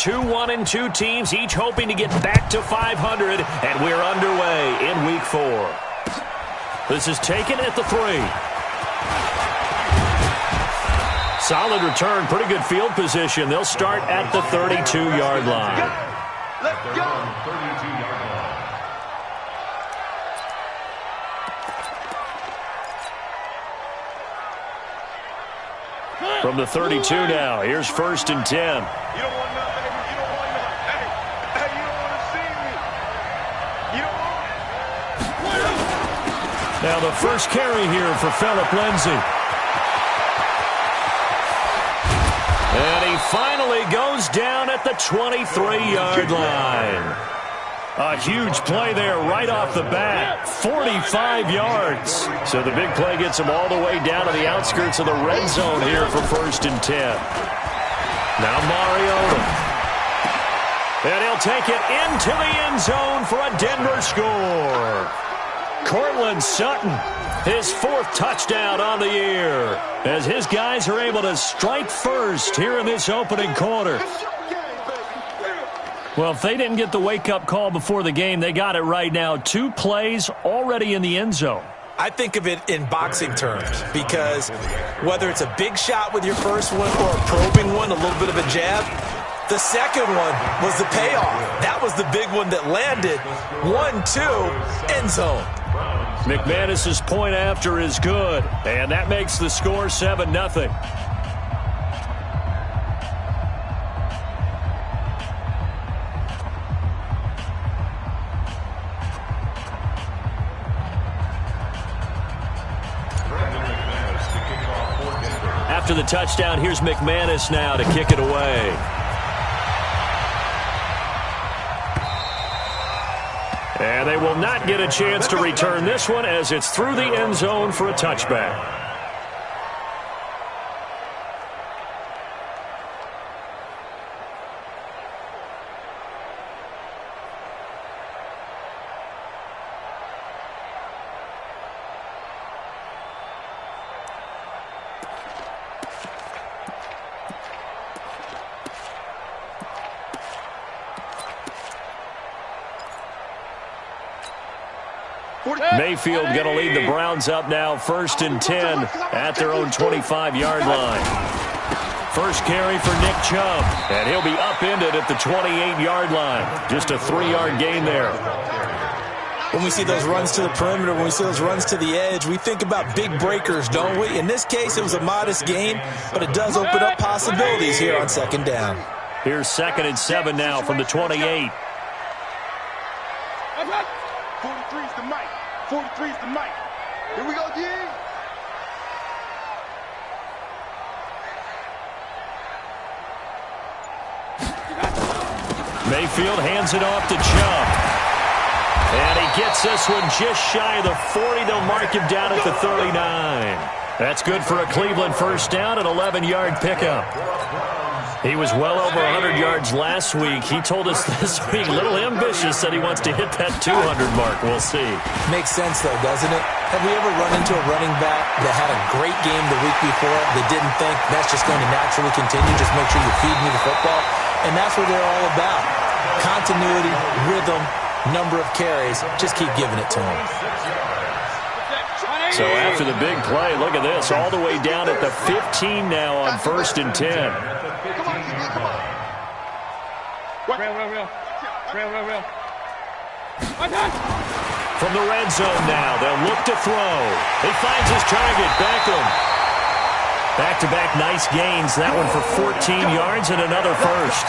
2 1-2 teams, each hoping to get back to 500, and we're underway in Week 4. This is taken at the 3. Solid return, pretty good field position. They'll start at the 32-yard line. Let's go. 32-yard line. From the 32 now, here's 1st and 10. You don't want nothing. You don't want nothing. Hey, you don't want to see me. You don't want. Now the first carry here for Phillip Lindsay. And he finally goes down at the 23-yard line. A huge play there right off the bat. 45 yards. So the big play gets him all the way down to the outskirts of the red zone here for 1st and 10. Now Mariota. And he'll take it into the end zone for a Denver score. Cortland Sutton, his 4th touchdown on the year, as his guys are able to strike first here in this opening quarter. Well, if they didn't get the wake-up call before the game, they got it right now. 2 plays already in the end zone. I think of it in boxing terms, because whether it's a big shot with your first one or a probing one, a little bit of a jab, the second one was the payoff. That was the big one that landed. 1-2, end zone. McManus's point after is good, and that makes the score 7-0. After the touchdown, here's McManus now to kick it away. And they will not get a chance to return this one as it's through the end zone for a touchback. Mayfield going to lead the Browns up now, 1st and 10 at their own 25-yard line. First carry for Nick Chubb, and he'll be upended at the 28-yard line. Just a 3-yard gain there. When we see those runs to the perimeter, when we see those runs to the edge, we think about big breakers, don't we? In this case, it was a modest gain, but it does open up possibilities here on 2nd down. Here's 2nd and 7 now from the 28. 43's the mic. 43's the mic. Here we go, G. Mayfield hands it off to Chubb. And he gets this one just shy of the 40. They'll mark him down at the 39. That's good for a Cleveland first down, an 11-yard pickup. He was well over 100 yards last week. He told us this week, a little ambitious, that he wants to hit that 200 mark. We'll see. Makes sense, though, doesn't it? Have we ever run into a running back that had a great game the week before that didn't think that's just going to naturally continue? Just make sure you feed me the football. And that's what they're all about. Continuity, rhythm, number of carries. Just keep giving it to them. So after the big play, look at this, all the way down at the 15 now on 1st and 10. From the red zone now, they'll look to throw. He finds his target, Beckham. Back-to-back nice gains, that one for 14 yards and another first.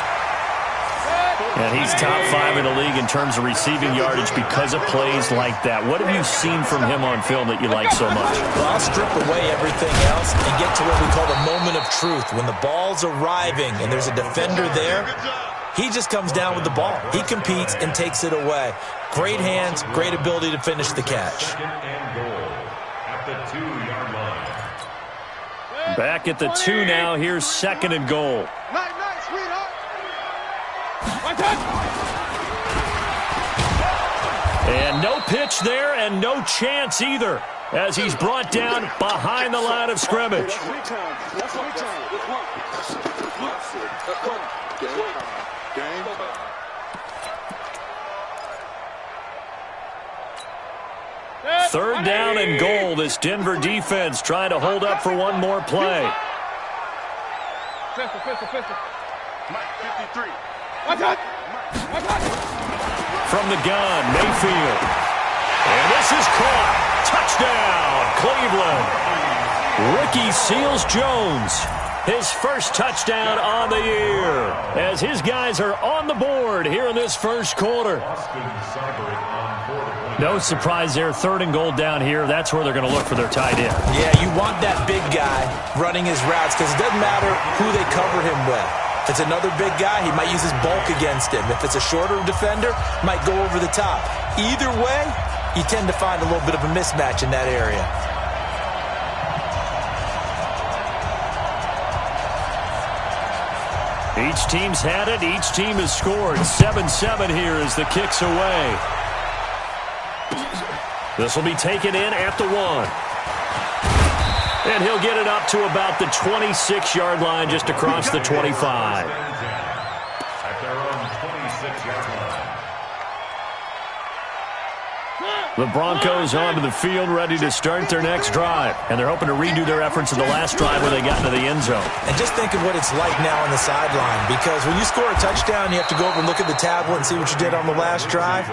And he's top 5 in the league in terms of receiving yardage because of plays like that. What have you seen from him on film that you like so much? Well, I'll strip away everything else and get to what we call the moment of truth. When the ball's arriving and there's a defender there, he just comes down with the ball. He competes and takes it away. Great hands, great ability to finish the catch. Back at the 2 now. Here's 2nd and goal. And no pitch there and no chance either as he's brought down behind the line of scrimmage. Game. Third down and goal. This Denver defense trying to hold up for one more play. Pistol. Mike 53. From the gun, Mayfield. And this is caught. Touchdown, Cleveland. Ricky Seals-Jones. His first touchdown on the year as his guys are on the board here in this first quarter. No surprise there, third and goal down here. That's where they're going to look for their tight end. Yeah, you want that big guy running his routes because it doesn't matter who they cover him with. If it's another big guy, he might use his bulk against him. If it's a shorter defender, might go over the top. Either way, you tend to find a little bit of a mismatch in that area. Each team's had it. Each team has scored. 7-7 here as the kick's away. This will be taken in at the 1. And he'll get it up to about the 26-yard line just across the 25. At their own 26-yard line. The Broncos onto the field ready to start their next drive. And they're hoping to redo their efforts in the last drive where they got into the end zone. And just think of what it's like now on the sideline, because when you score a touchdown, you have to go over and look at the tablet and see what you did on the last drive.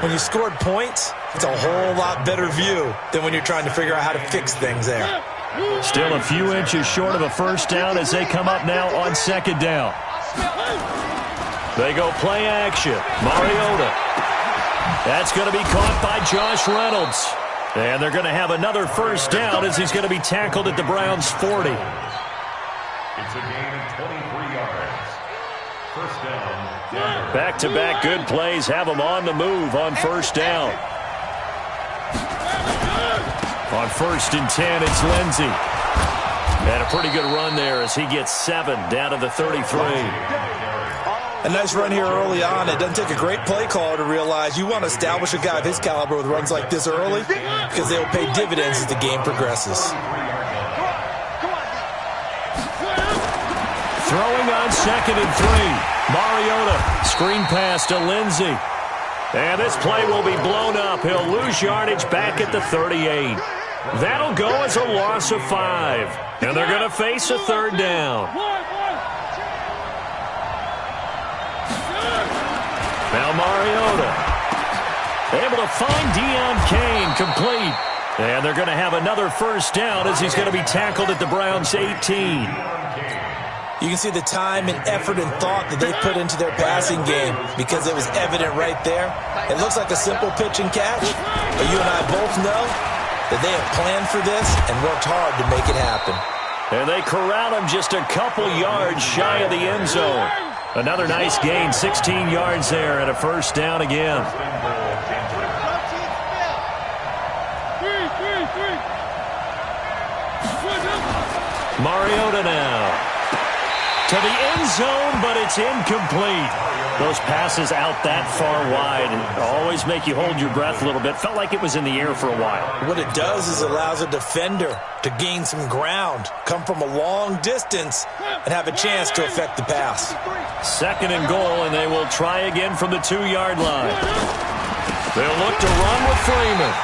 When you scored points, it's a whole lot better view than when you're trying to figure out how to fix things there. Still a few inches short of a first down as they come up now on second down. They go play action. Mariota. That's going to be caught by Josh Reynolds. And they're going to have another first down as he's going to be tackled at the Browns' 40. It's a gain of 23 yards. First down, Denver. Back-to-back good plays have them on the move on first down. On 1st and 10, it's Lindsey. And a pretty good run there as he gets 7 down to the 33. A nice run here early on. It doesn't take a great play caller to realize you want to establish a guy of his caliber with runs like this early because they will pay dividends as the game progresses. Throwing on 2nd and 3. Mariota, screen pass to Lindsey. And this play will be blown up. He'll lose yardage back at the 38. That'll go as a loss of 5. And they're going to face a third down. Now Mariota able to find Deion Kane, complete. And they're going to have another first down as he's going to be tackled at the Browns' 18. You can see the time and effort and thought that they put into their passing game because it was evident right there. It looks like a simple pitch and catch, but you and I both know that they have planned for this and worked hard to make it happen. And they corral him just a couple yards shy of the end zone. Another nice gain, 16 yards there and a first down again. Mariota now to the end zone, but it's incomplete. Those passes out that far wide always make you hold your breath a little bit. Felt like it was in the air for a while. What it does is allows a defender to gain some ground, come from a long distance, and have a chance to affect the pass. 2nd and goal, and they will try again from the 2-yard line. They'll look to run with Freeman.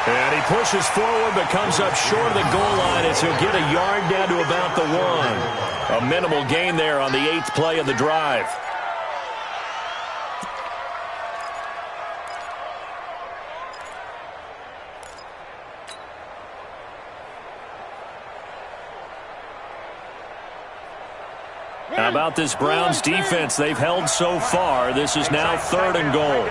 And he pushes forward but comes up short of the goal line as he'll get a yard down to about the 1. A minimal gain there on the 8th play of the drive. How about this Browns defense they've held so far? This is now 3rd and goal.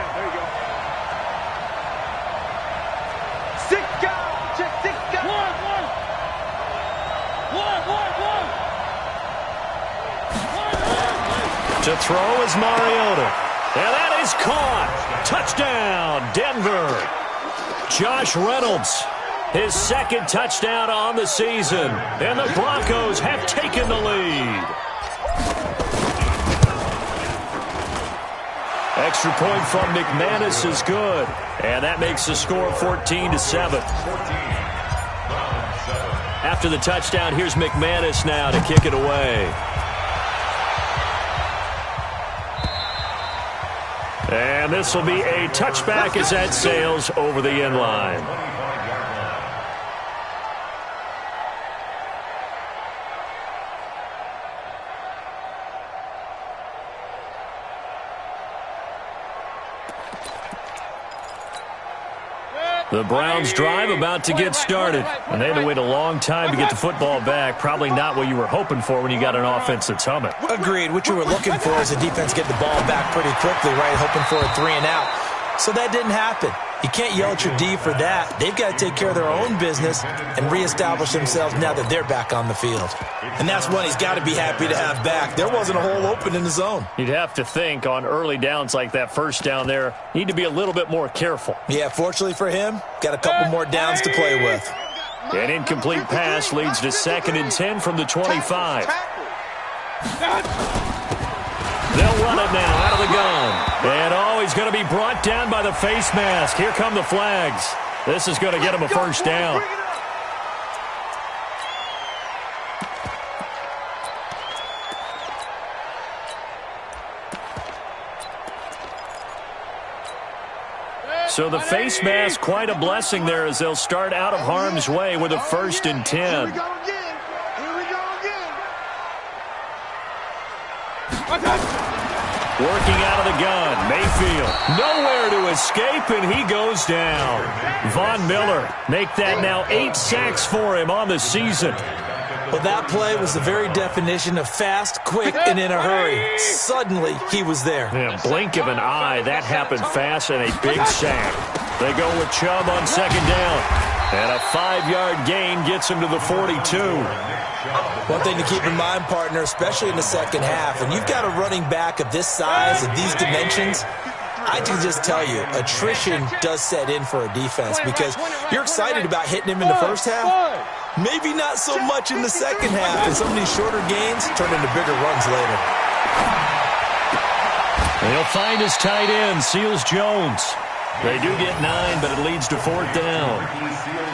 To throw is Mariota. And that is caught. Touchdown, Denver. Josh Reynolds, his 2nd touchdown on the season. And the Broncos have taken the lead. Extra point from McManus is good. And that makes the score 14-7. After the touchdown, here's McManus now to kick it away. And this will be a touchback as that sails over the end line. The Browns drive about to get started. And they had to wait a long time to get the football back. Probably not what you were hoping for when you got an offense that's humming. Agreed. What you were looking for is a defense get the ball back pretty quickly, right? Hoping for a 3-and-out. So that didn't happen. You can't yell at your D for that. They've got to take care of their own business and reestablish themselves now that they're back on the field. And that's one he's got to be happy to have back. There wasn't a hole open in the zone. You'd have to think on early downs like that first down there, need to be a little bit more careful. Yeah, fortunately for him, got a couple more downs to play with. An incomplete pass leads to 2nd and 10 from the 25. They'll run it now out of the gun. And, he's going to be brought down by the face mask. Here come the flags. This is going to get him a first down. So the face mask, quite a blessing there as they'll start out of harm's way with a 1st and 10. Here we go again. Working out of the gun, Mayfield. Nowhere to escape, and he goes down. Von Miller, make that now 8 sacks for him on the season. Well, that play was the very definition of fast, quick, and in a hurry. Suddenly, he was there. Yeah, blink of an eye, that happened fast and a big sack. They go with Chubb on 2nd down. And a 5-yard gain gets him to the 42. One thing to keep in mind, partner, especially in the second half, and you've got a running back of this size, of these dimensions, I can just tell you, attrition does set in for a defense because you're excited about hitting him in the first half. Maybe not so much in the second half, and some of these shorter gains turn into bigger runs later. He'll find his tight end, Seals Jones. They do get 9, but it leads to 4th down.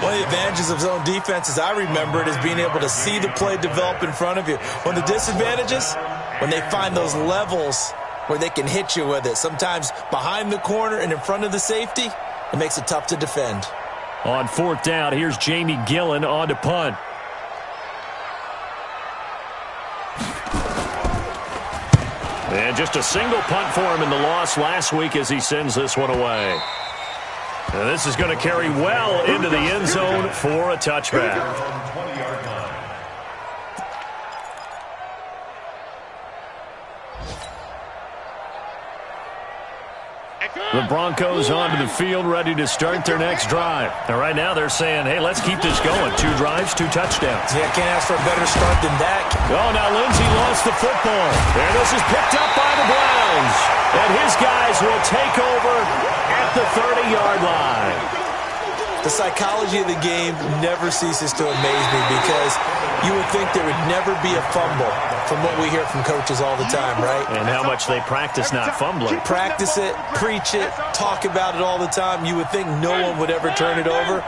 One of the advantages of zone defense, as I remember it, is being able to see the play develop in front of you. One of the disadvantages, when they find those levels where they can hit you with it, sometimes behind the corner and in front of the safety, it makes it tough to defend. On 4th down, here's Jamie Gillen on to punt. And just a single punt for him in the loss last week as he sends this one away. And this is going to carry well into the end zone for a touchback. The Broncos onto the field, ready to start their next drive. And right now they're saying, hey, let's keep this going. 2 drives, 2 touchdowns. Yeah, can't ask for a better start than that. Oh, now Lindsey lost the football. And this is picked up by the Browns. And his guys will take over at the 30-yard line. The psychology of the game never ceases to amaze me because you would think there would never be a fumble from what we hear from coaches all the time, right? And how much they practice not fumbling. Practice it, preach it, talk about it all the time. You would think no one would ever turn it over.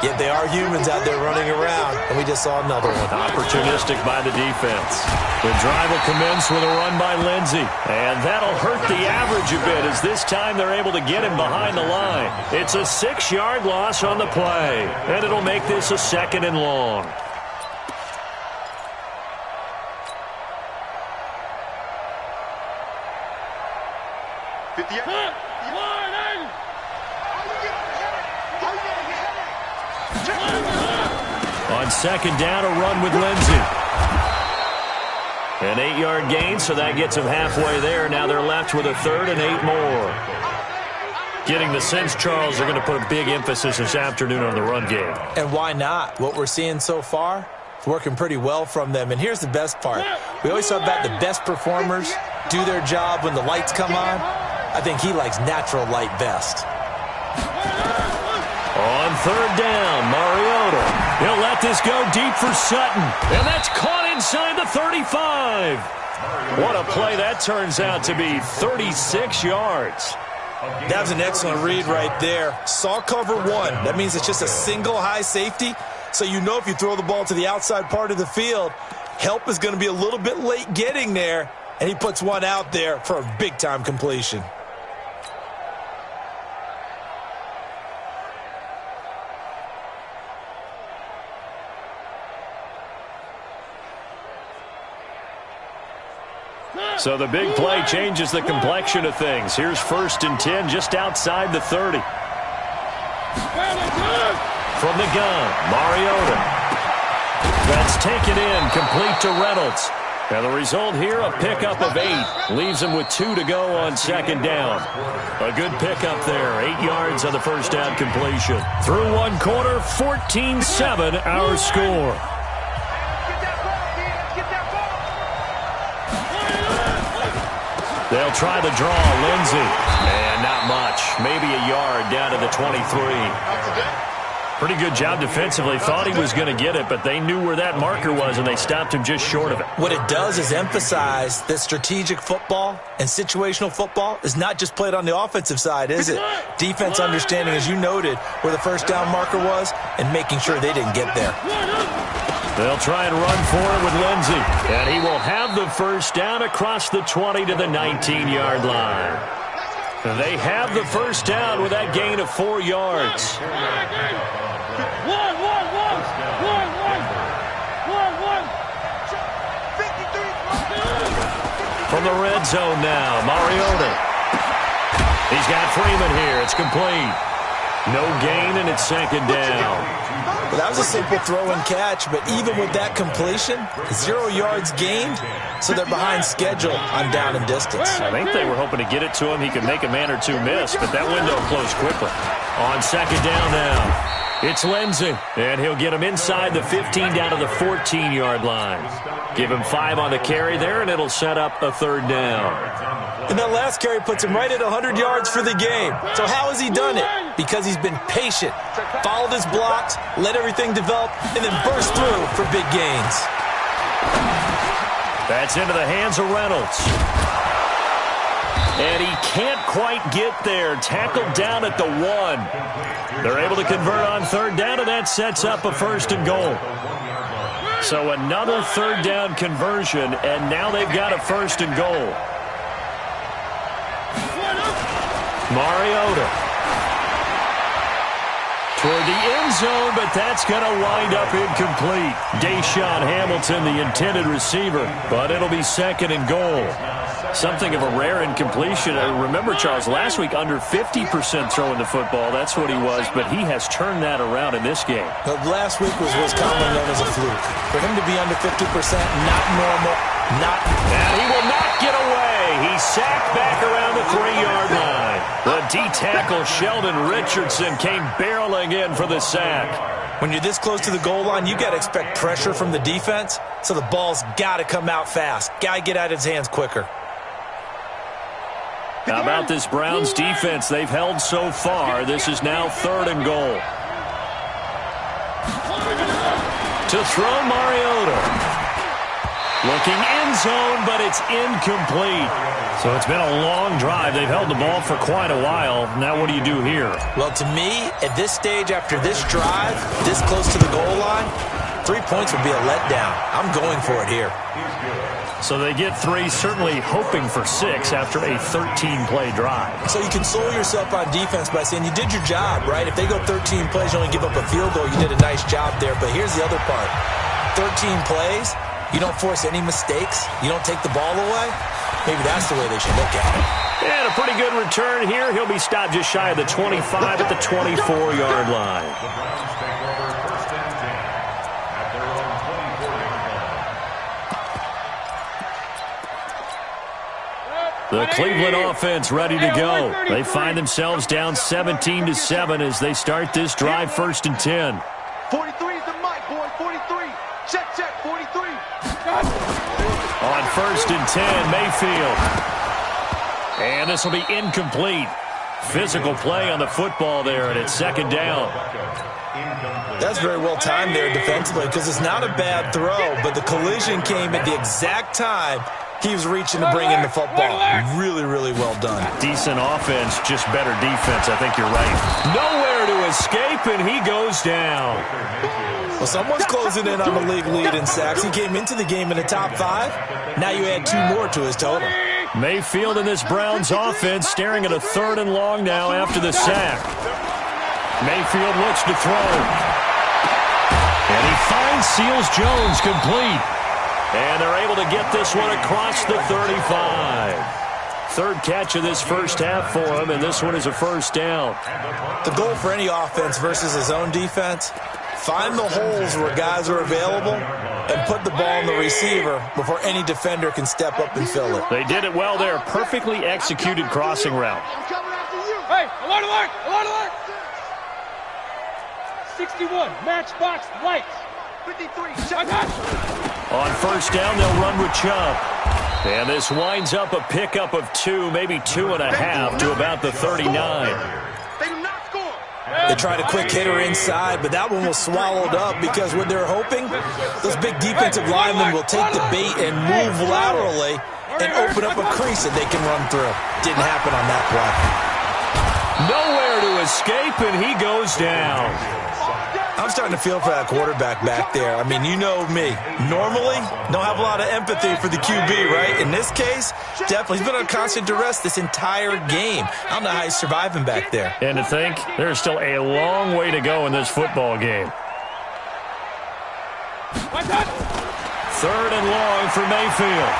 Yet they are humans out there running around, and we just saw another one. Opportunistic by the defense. The drive will commence with a run by Lindsey. And that'll hurt the average a bit as this time they're able to get him behind the line. It's a 6-yard loss on the play. And it'll make this a 2nd and long. On 2nd down, a run with Lindsey. An 8-yard gain, so that gets them halfway there. Now they're left with a 3rd and 8 more. Getting the sense, Charles, they're going to put a big emphasis this afternoon on the run game. And why not? What we're seeing so far, it's working pretty well from them. And here's the best part. We always talk about the best performers do their job when the lights come on. I think he likes natural light best. On 3rd down, Mariota. He'll let this go deep for Sutton. And that's caught inside the 35. What a play that turns out to be, 36 yards. That was an excellent read right there. Saw cover 1. That means it's just a single high safety. So you know if you throw the ball to the outside part of the field, help is going to be a little bit late getting there. And he puts one out there for a big-time completion. So the big play changes the complexion of things. Here's 1st and 10 just outside the 30. From the gun, Mariota. That's taken in, complete to Reynolds. And the result here, a pickup of 8. Leaves him with 2 to go on 2nd down. A good pickup there. 8 yards on the first down completion. Through 1 quarter, 14-7 our score. They'll try the draw, Lindsey. And not much. Maybe a yard down to the 23. Pretty good job defensively. Thought he was going to get it, but they knew where that marker was, and they stopped him just short of it. What it does is emphasize that strategic football and situational football is not just played on the offensive side, is it? Defense understanding, as you noted, where the first down marker was and making sure they didn't get there. They'll try and run for it with Lindsey. And he will have the first down across the 20 to the 19-yard line. They have the first down with that gain of 4 yards. From the red zone now, Mariota. He's got Freeman here. It's complete. No gain, and it's 2nd down. Well, that was a simple throw and catch, but even with that completion, 0 yards gained, so they're behind schedule on down and distance. I think they were hoping to get it to him. He could make a man or two miss, but that window closed quickly. On 2nd down now. It's Lindsey, and he'll get him inside the 15 down to the 14-yard line. Give him 5 on the carry there, and it'll set up a 3rd down. And that last carry puts him right at 100 yards for the game. So how has he done it? Because he's been patient, followed his blocks, let everything develop, and then burst through for big gains. That's into the hands of Reynolds. And he can't quite get there. Tackled down at the 1. They're able to convert on 3rd down, and that sets up a 1st and goal. So another 3rd down conversion, and now they've got a 1st and goal. Mariota. Toward the end zone, but that's going to wind up incomplete. Deshaun Hamilton, the intended receiver, but it'll be 2nd and goal. Something of a rare incompletion. Remember, Charles, last week under 50% throwing the football. That's what he was, but he has turned that around in this game. But last week was what's commonly known as a fluke. For him to be under 50%, not normal, not... And he will not get away. He's sacked back around the 3-yard line. The D-tackle, Sheldon Richardson, came barreling in for the sack. When you're this close to the goal line, you got to expect pressure from the defense, so the ball's got to come out fast. Got to get out of his hands quicker. How about this Browns defense? They've held so far. This is now 3rd and goal. To throw, Mariota. Looking end zone, but it's incomplete. So it's been a long drive. They've held the ball for quite a while. Now what do you do here? Well, to me, at this stage, after this drive, this close to the goal line, 3 points would be a letdown. I'm going for it here. So they get 3, certainly hoping for 6 after a 13-play drive. So you console yourself on defense by saying you did your job, right? If they go 13 plays, you only give up a field goal, you did a nice job there. But here's the other part. 13 plays, you don't force any mistakes, you don't take the ball away. Maybe that's the way they should look at it. And a pretty good return here. He'll be stopped just shy of the 25 at the 24-yard line. The Cleveland offense ready to go. They find themselves down 17-7 as they start this drive 1st and 10. 43 is the mic, boy. 43. Check, 43. On 1st and 10, Mayfield. And this will be incomplete. Physical play on the football there, and it's 2nd down. That's very well timed there defensively because it's not a bad throw, but the collision came at the exact time he was reaching to bring in the football. Really, really well done. Decent offense, just better defense. I think you're right. Nowhere to escape, and he goes down. Well, someone's closing in on the league lead in sacks. He came into the game in the top 5. Now you add 2 more to his total. Mayfield in this Browns offense staring at a 3rd and long now after the sack. Mayfield looks to throw. And he finds Seals Jones complete. And they're able to get this one across the 35. Third catch of this first half for him, and this one is a first down. The goal for any offense versus his own defense, find the holes where guys are available and put the ball in the receiver before any defender can step up and fill it. They did it well there. Perfectly executed crossing route. Hey, alert, alert, alert, alert! 61, matchbox lights. 53, on first down, they'll run with Chubb. And this winds up a pickup of 2, maybe 2.5 to about the 39. They do not score. They tried a quick hitter inside, but that one was swallowed up because what they're hoping, those big defensive linemen will take the bait and move laterally and open up a crease that they can run through. Didn't happen on that play. Nowhere to escape, and he goes down. I'm starting to feel for that quarterback back there. I mean, you know me. Normally, don't have a lot of empathy for the QB, right? In this case, definitely. He's been under constant duress this entire game. I don't know how he's surviving back there. And to think, there's still a long way to go in this football game. Third and long for Mayfield.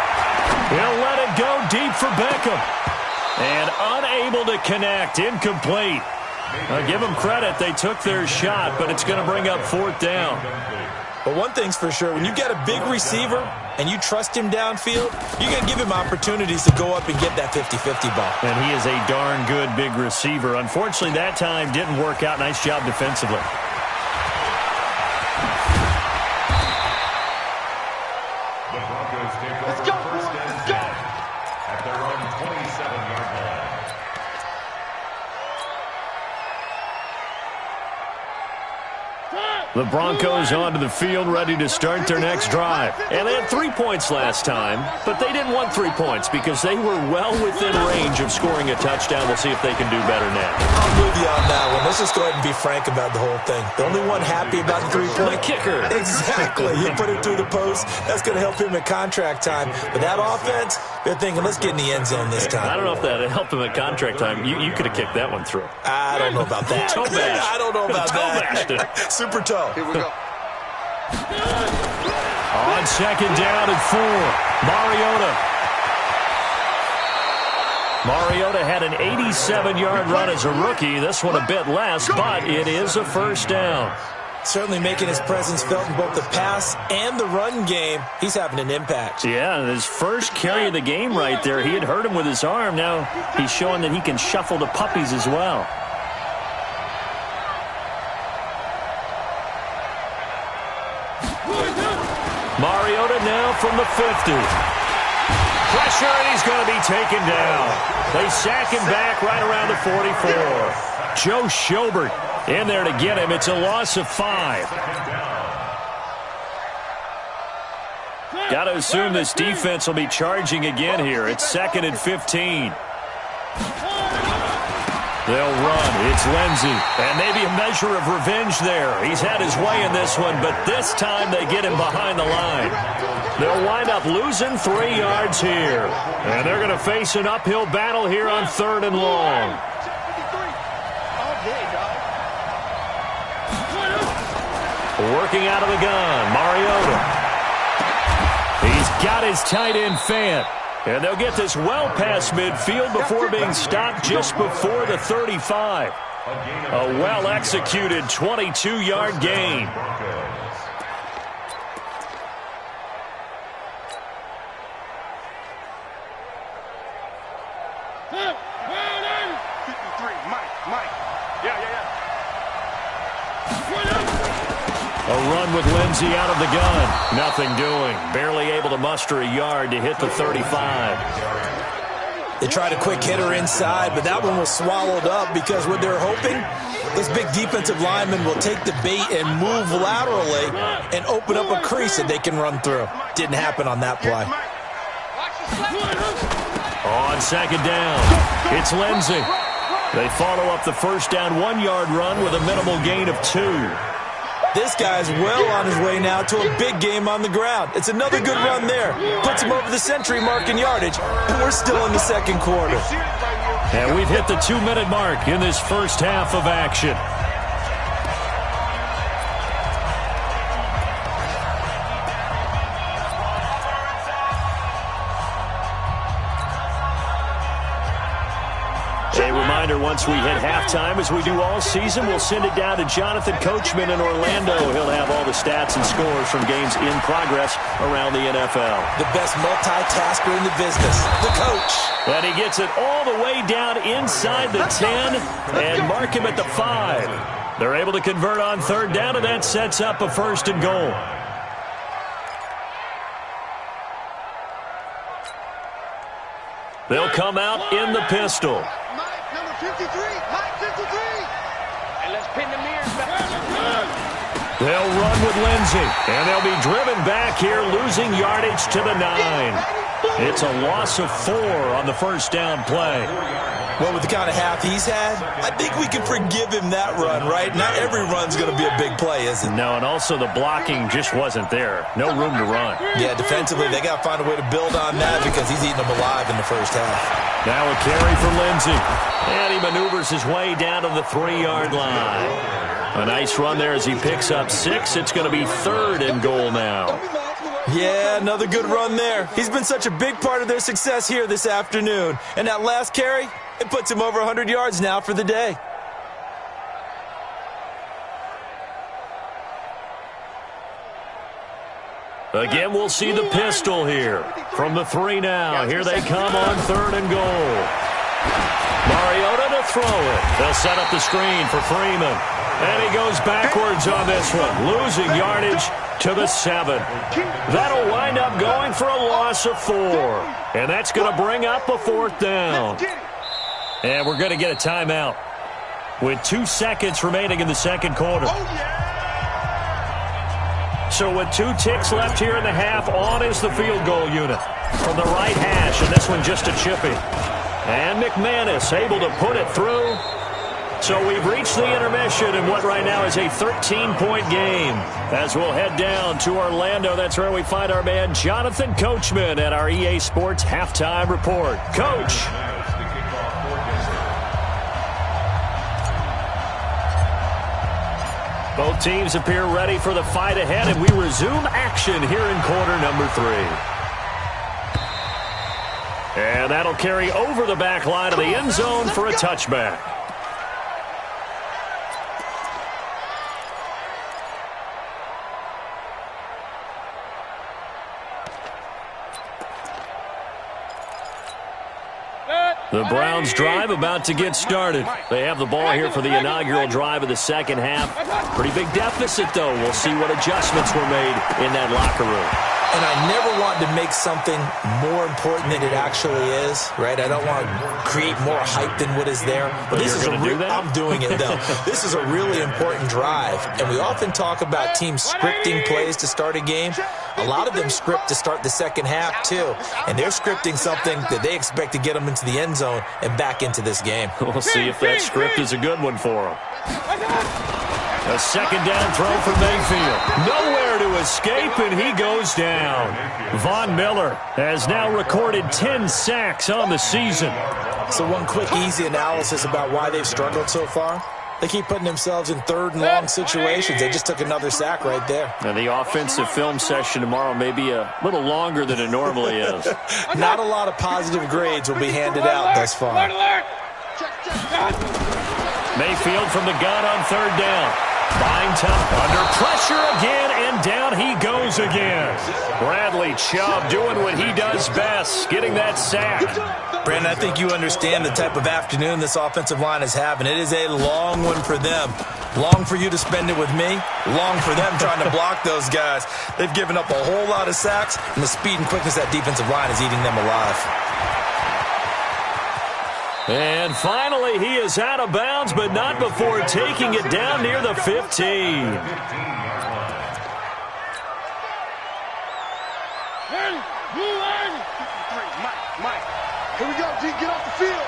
He'll let it go deep for Beckham. And unable to connect, incomplete. Give them credit. They took their shot, but it's going to bring up fourth down. But one thing's for sure, when you get a big receiver and you trust him downfield, you're going to give him opportunities to go up and get that 50-50 ball. And he is a darn good big receiver. Unfortunately, that time didn't work out. Nice job defensively. The Broncos take over first and 10 at their own 27-yard line. The Broncos onto the field, ready to start their next drive. And they had 3 points last time, but they didn't want 3 points because they were well within range of scoring a touchdown. We'll see if they can do better now. I'm with you on that one. Let's just go ahead and be frank about the whole thing. The only one happy about the 3-point kicker. Exactly. You put it through the post. That's going to help him at contract time. But that offense, they're thinking, let's get in the end zone this time. I don't know if that helped him at contract time. You could have kicked that one through. I don't know about that. Toe bash. I don't know about that. Super toe. Here we go. On second down and 4, Mariota had an 87-yard run as a rookie. This one a bit less, but it is a first down. Certainly making his presence felt in both the pass and the run game. He's having an impact. Yeah, his first carry of the game right there. He had hurt him with his arm. Now he's showing that he can shuffle the puppies as well. Mariota now from the 50. Pressure, and he's going to be taken down. They sack him back right around the 44. Joe Schobert in there to get him. It's a loss of 5. Got to assume this defense will be charging again here. It's 2nd and 15. They'll run. It's Lindsey. And maybe a measure of revenge there. He's had his way in this one, but this time they get him behind the line. They'll wind up losing 3 yards here. And they're going to face an uphill battle here on 3rd and long. Working out of the gun, Mariota. He's got his tight end Fant. And they'll get this well past midfield before being stopped just before the 35. A well-executed 22-yard gain. A run with Lindsey out of the gun. Nothing doing. Barely able to muster a yard to hit the 35. They tried a quick hitter inside, but that one was swallowed up because what they're hoping, those big defensive linemen will take the bait and move laterally and open up a crease that they can run through. Didn't happen on that play. On second down, it's Lindsey. They follow up the first down 1-yard run with a minimal gain of 2. This guy's well on his way now to a big game on the ground. It's another good run there. Puts him over the century mark in yardage, and we're still in the second quarter. And we've hit the 2-minute mark in this first half of action. A reminder, once we hit halftime, as we do all season, we'll send it down to Jonathan Coachman in Orlando. He'll have all the stats and scores from games in progress around the NFL. The best multitasker in the business, the coach. And he gets it all the way down inside the 10 and mark him at the 5. They're able to convert on third down, and that sets up a 1st and goal. They'll come out in the pistol. Mike, number 53. Mike, 53. And let's pin the mirrors back. They'll run with Lindsey, and they'll be driven back here, losing yardage to the 9. It's a loss of 4 on the first down play. Well, with the kind of half he's had, I think we can forgive him that run, right? Not every run's going to be a big play, is it? No, and also the blocking just wasn't there. No room to run. Yeah, defensively, they got to find a way to build on that because he's eating them alive in the first half. Now a carry for Lindsey. And he maneuvers his way down to the 3-yard line. A nice run there as he picks up 6. It's going to be 3rd and goal now. Yeah, another good run there. He's been such a big part of their success here this afternoon. And that last carry, it puts him over 100 yards now for the day. Again, we'll see the pistol here. From the 3 now. Here they come on 3rd and goal. Mariota to throw it. They'll set up the screen for Freeman. And he goes backwards on this one, losing yardage to the 7. That'll wind up going for a loss of 4. And that's going to bring up a 4th down. And we're going to get a timeout with 2 seconds remaining in the second quarter. So with 2 ticks left here in the half, on is the field goal unit from the right hash, and this one just a chippy. And McManus able to put it through. So we've reached the intermission in what right now is a 13-point game. As we'll head down to Orlando, that's where we find our man Jonathan Coachman at our EA Sports Halftime Report. Coach. Both teams appear ready for the fight ahead, and we resume action here in quarter number 3. And that'll carry over the back line of the end zone for a touchback. The Browns drive about to get started. They have the ball here for the inaugural drive of the second half. Pretty big deficit, though. We'll see what adjustments were made in that locker room. And I never want to make something more important than it actually is, right? I don't want to create more hype than what is there. But this is I'm doing it, though. This is a really important drive. And we often talk about teams scripting plays to start a game. A lot of them script to start the second half, too. And they're scripting something that they expect to get them into the end zone and back into this game. We'll see if that script is a good one for them. A second down throw for Mayfield. Nowhere to escape, and he goes down. Von Miller has now recorded 10 sacks on the season. So one quick, easy analysis about why they've struggled so far. They keep putting themselves in 3rd and long situations. They just took another sack right there. And the offensive film session tomorrow may be a little longer than it normally is. Not a lot of positive grades will be handed out thus far. Mayfield from the gun on 3rd down. Buying time under pressure again, and down he goes again. Bradley Chubb doing what he does best, getting that sack. Brandon, I think you understand the type of afternoon this offensive line is having. It is a long one for them. Long for you to spend it with me. Long for them trying to block those guys. They've given up a whole lot of sacks, and the speed and quickness of that defensive line is eating them alive. And finally, he is out of bounds, but not before taking it down near the 15. Mike, here we go, G, get off the field.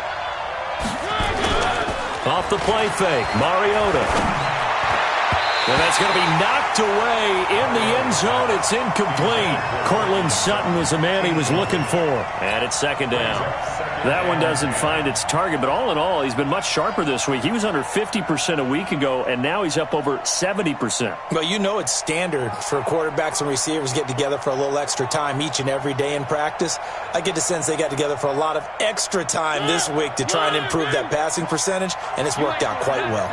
Off the play fake, Mariota. And that's going to be knocked away in the end zone. It's incomplete. Cortland Sutton was the man he was looking for. And it's second down. That one doesn't find its target, but all in all, he's been much sharper this week. He was under 50% a week ago, and now he's up over 70%. Well, you know it's standard for quarterbacks and receivers get together for a little extra time each and every day in practice. I get the sense they got together for a lot of extra time this week to try and improve that passing percentage, and it's worked out quite well.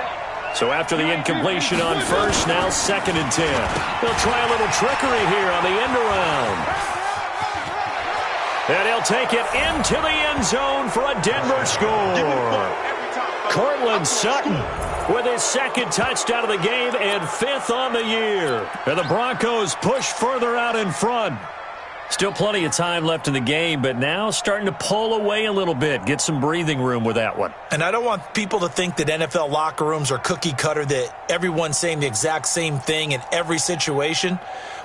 So after the incompletion on first, now 2nd and 10. They'll try a little trickery here on the end around. And he'll take it into the end zone for a Denver score. Cortland Sutton with his 2nd touchdown of the game and 5th on the year. And the Broncos push further out in front. Still plenty of time left in the game, but now starting to pull away a little bit. Get some breathing room with that one. And I don't want people to think that NFL locker rooms are cookie cutter, that everyone's saying the exact same thing in every situation.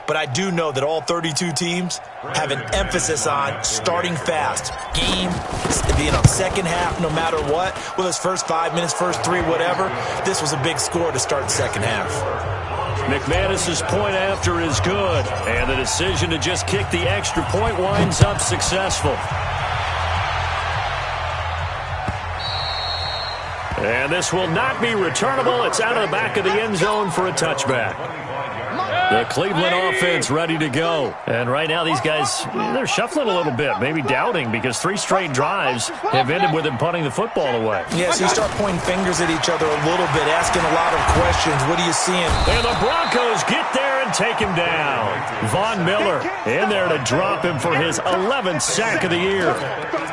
But I do know that all 32 teams have an emphasis on starting fast. Game, being on second half no matter what. Whether it's first 5 minutes, first 3, whatever. This was a big score to start the second half. McManus's point after is good, and the decision to just kick the extra point winds up successful. And this will not be returnable. It's out of the back of the end zone for a touchback. The Cleveland offense ready to go. And right now these guys, they're shuffling a little bit, maybe doubting, because 3 straight drives have ended with them punting the football away. Yeah, so you start pointing fingers at each other a little bit, asking a lot of questions. What are you seeing? And the Broncos get there and take him down. Von Miller in there to drop him for his 11th sack of the year.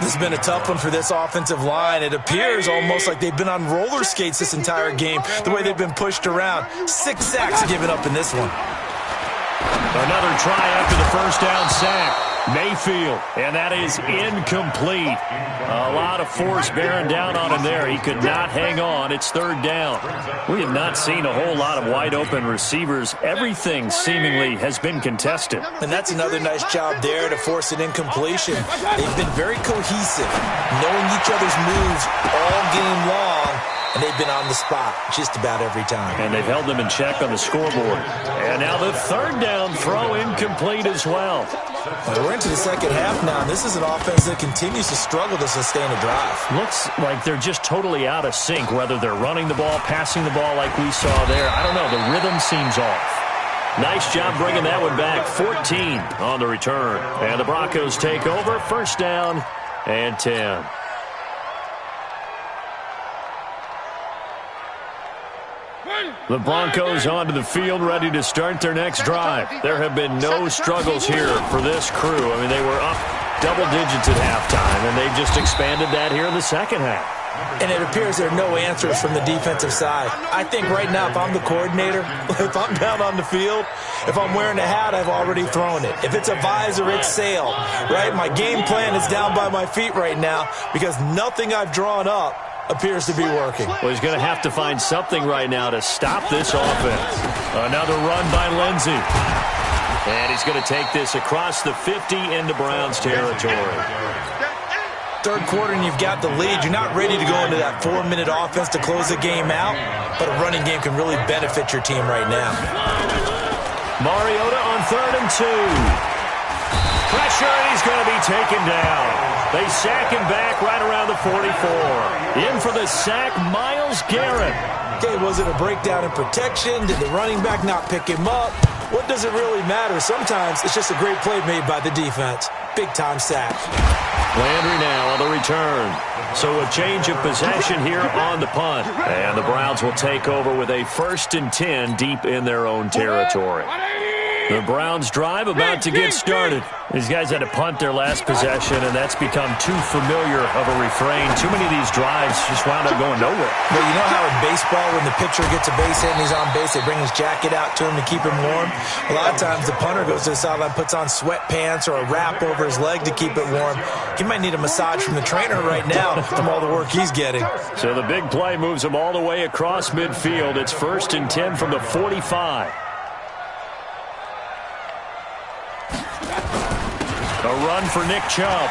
This has been a tough one for this offensive line. It appears almost like they've been on roller skates this entire game, the way they've been pushed around. 6 sacks given up in this one. Another try after the first down sack. Mayfield, and that is incomplete. A lot of force bearing down on him there. He could not hang on. It's 3rd down. We have not seen a whole lot of wide open receivers. Everything seemingly has been contested. And that's another nice job there to force an incompletion. They've been very cohesive, knowing each other's moves all game long, and they've been on the spot just about every time. And they've held them in check on the scoreboard. And now the 3rd down throw incomplete as well. We're into the second half now, and this is an offense that continues to struggle to sustain a drive. Looks like they're just totally out of sync, whether they're running the ball, passing the ball like we saw there. I don't know. The rhythm seems off. Nice job bringing that one back. 14 on the return. And the Broncos take over. 1st down and 10. The Broncos onto the field, ready to start their next drive. There have been no struggles here for this crew. I mean, they were up double digits at halftime, and they've just expanded that here in the second half. And it appears there are no answers from the defensive side. I think right now, if I'm the coordinator, if I'm down on the field, if I'm wearing a hat, I've already thrown it. If it's a visor, it's sail, right? My game plan is down by my feet right now because nothing I've drawn up appears to be working. Well, he's going to have to find something right now to stop this offense. Another run by Lindsey. And he's going to take this across the 50 into Browns territory. 3rd quarter and you've got the lead. You're not ready to go into that 4-minute offense to close the game out, but a running game can really benefit your team right now. Mariota on 3rd and 2. Pressure, and he's going to be taken down. They sack him back right around the 44. In for the sack, Myles Garrett. Okay, was it a breakdown in protection? Did the running back not pick him up? What does it really matter? Sometimes it's just a great play made by the defense. Big-time sack. Landry now on the return. So a change of possession here on the punt. And the Browns will take over with a 1st and 10 deep in their own territory. The Browns drive about to get started. These guys had to punt their last possession, and that's become too familiar of a refrain. Too many of these drives just wound up going nowhere. Well, you know how in baseball, when the pitcher gets a base hit and he's on base, they bring his jacket out to him to keep him warm? A lot of times the punter goes to the sideline, puts on sweatpants or a wrap over his leg to keep it warm. He might need a massage from the trainer right now from all the work he's getting. So the big play moves him all the way across midfield. It's 1st and 10 from the 45. A run for Nick Chubb.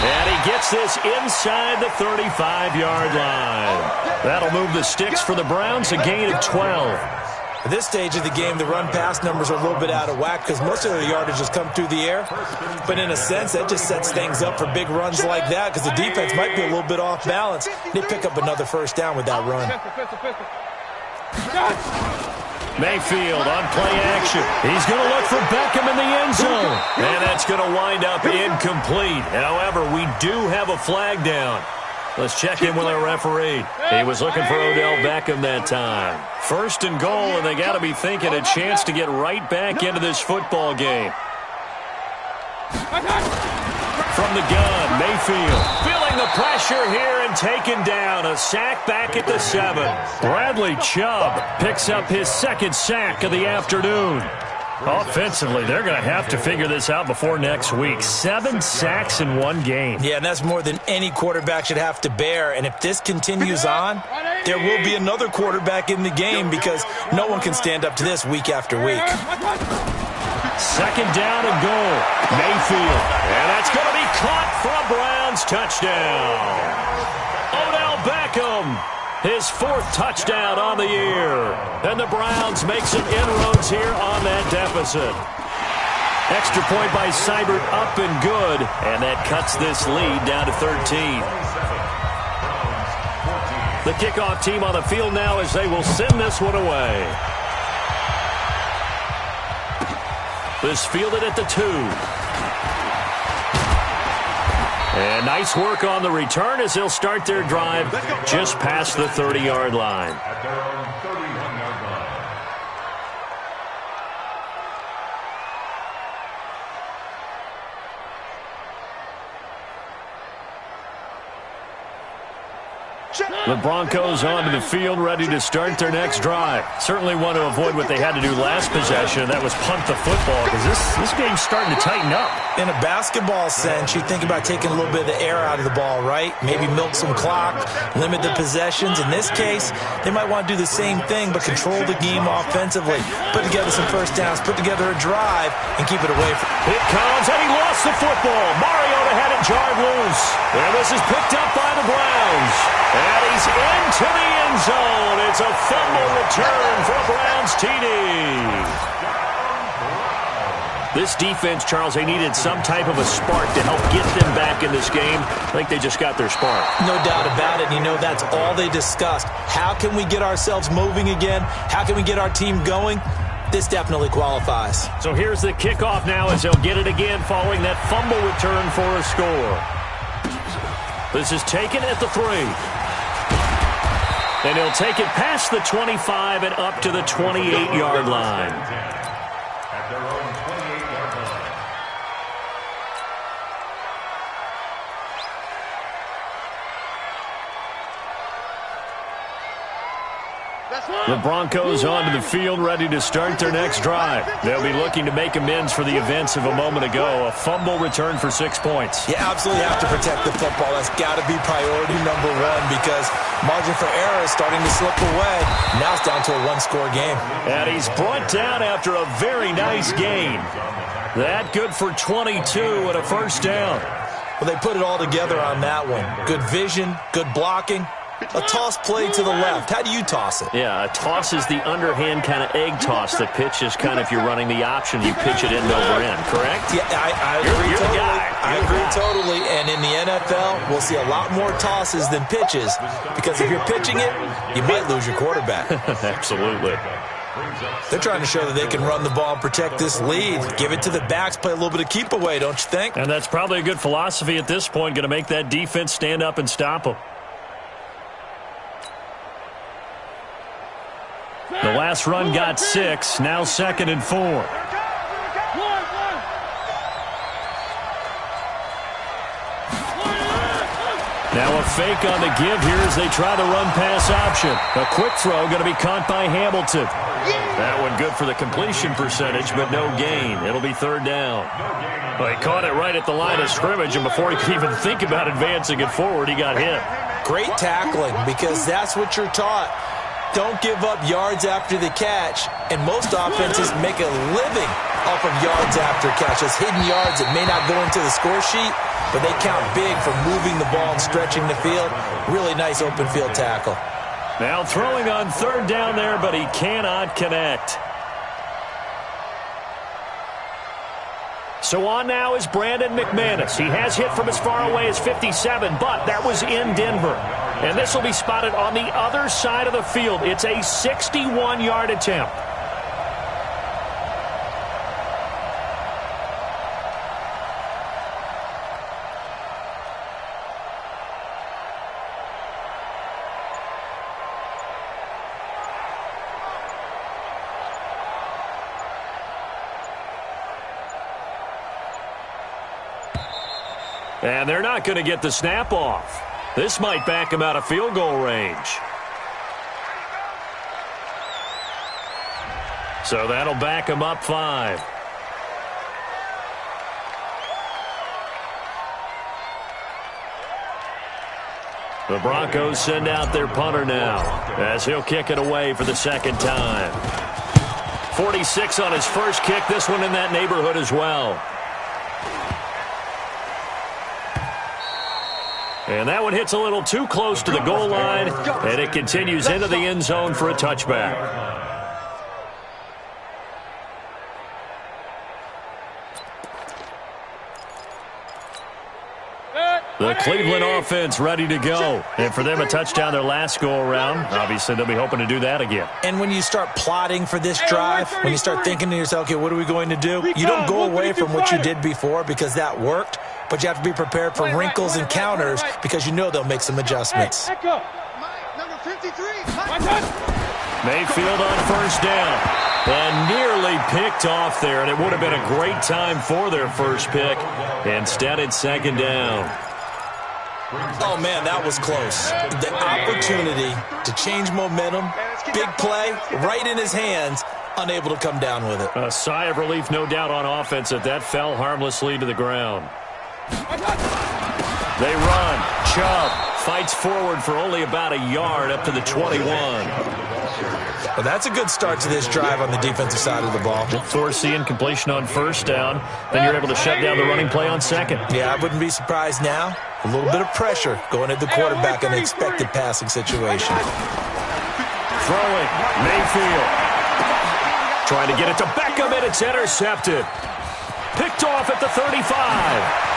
And he gets this inside the 35-yard line. That'll move the sticks for the Browns, a gain of 12. At this stage of the game, the run-pass numbers are a little bit out of whack because most of the yardage has come through the air. But in a sense, that just sets things up for big runs like that because the defense might be a little bit off balance. They pick up another first down with that run. Mayfield on play action. He's going to look for Beckham in the end zone. And that's going to wind up incomplete. However, we do have a flag down. Let's check in with our referee. He was looking for Odell Beckham that time. First and goal, and they got to be thinking a chance to get right back into this football game. From the gun, Mayfield feeling the pressure here and taken down. A sack back at the 7. Bradley Chubb picks up his second sack of the afternoon. Offensively, they're going to have to figure this out before next week. 7 sacks in one game. Yeah, and that's more than any quarterback should have to bear. And if this continues on, there will be another quarterback in the game because no one can stand up to this week after week. Second down and goal. Mayfield. And that's going to be caught for a Browns touchdown. Odell Beckham. His 4th touchdown on the year. And the Browns make some inroads here on that deficit. Extra point by Seibert up and good. And that cuts this lead down to 13. The kickoff team on the field now as they will send this one away. This fielded at the 2. And nice work on the return as they'll start their drive just past the 30-yard line. At their own 31-yard line. The Broncos onto the field, ready to start their next drive. Certainly want to avoid what they had to do last possession. That was punt the football because this game's starting to tighten up. In a basketball sense, you think about taking a little bit of the air out of the ball, right? Maybe milk some clock, limit the possessions. In this case, they might want to do the same thing but control the game offensively. Put together some first downs, put together a drive, and keep it away from... It comes, and he lost the football. Mariota had it jarred loose. And this is picked up by the Browns. And he's into the end zone. It's a fumble return for a Browns TD. This defense, Charles, they needed some type of a spark to help get them back in this game. I think they just got their spark. No doubt about it. You know, that's all they discussed. How can we get ourselves moving again? How can we get our team going? This definitely qualifies. So here's the kickoff now as they'll get it again following that fumble return for a score. This is taken at the 3. And he'll take it past the 25 and up to the 28-yard line. At their own 28-yard line. The Broncos onto the field, ready to start their next drive. They'll be looking to make amends for the events of a moment ago. A fumble return for 6 points. You absolutely have to protect the football. That's got to be priority number 1 because margin for error is starting to slip away. Now it's down to a 1-score game. And he's brought down after a very nice gain. That good for 22 and a first down. Well, they put it all together on that one. Good vision, good blocking. A toss play to the left. How do you toss it? Yeah, a toss is the underhand kind of egg toss. The pitch is kind of, if you're running the option, you pitch it end over end, correct? Yeah, I agree totally. I agree totally. And in the NFL, we'll see a lot more tosses than pitches because if you're pitching it, you might lose your quarterback. Absolutely. They're trying to show that they can run the ball and protect this lead. Give it to the backs, play a little bit of keep away, don't you think? And that's probably a good philosophy at this point, going to make that defense stand up and stop them. The last run got 6, now 2nd and 4. Now a fake on the give here as they try the run-pass option. A quick throw going to be caught by Hamilton. That one good for the completion percentage, but no gain. It'll be 3rd down. Well, he caught it right at the line of scrimmage, and before he could even think about advancing it forward, he got hit. Great tackling because that's what you're taught. Don't give up yards after the catch, and most offenses make a living off of yards after catches, hidden yards that may not go into the score sheet, but they count big for moving the ball and stretching the field. Really nice open field tackle. Now throwing on third down there, but he cannot connect. So on now is Brandon McManus. He has hit from as far away as 57, but that was in Denver. And this will be spotted on the other side of the field. It's a 61-yard attempt. And they're not going to get the snap off. This might back him out of field goal range. So that'll back him up 5. The Broncos send out their punter now as he'll kick it away for the second time. 46 on his first kick. This one in that neighborhood as well. And that one hits a little too close to the goal line, and it continues into the end zone for a touchback. The Cleveland offense ready to go. And for them, a touchdown their last go-around. Obviously, they'll be hoping to do that again. And when you start plotting for this drive, when you start thinking to yourself, okay, what are we going to do? You don't go away from what you did before because that worked. But you have to be prepared for wrinkles and counters because you know they'll make some adjustments. Number 53. Mayfield on first down. And nearly picked off there. And it would have been a great time for their first pick. Instead, it's second down. Oh, man, that was close. The opportunity to change momentum, big play, right in his hands, unable to come down with it. A sigh of relief, no doubt, on offense that fell harmlessly to the ground. They run. Chubb fights forward for only about a yard up to the 21. Well, that's a good start to this drive on the defensive side of the ball. Force the incompletion on first down. Then you're able to shut down the running play on second. Yeah, I wouldn't be surprised now. A little bit of pressure going at the quarterback in an expected passing situation. Throwing. Mayfield. Trying to get it to Beckham, and it's intercepted. Picked off at the 35.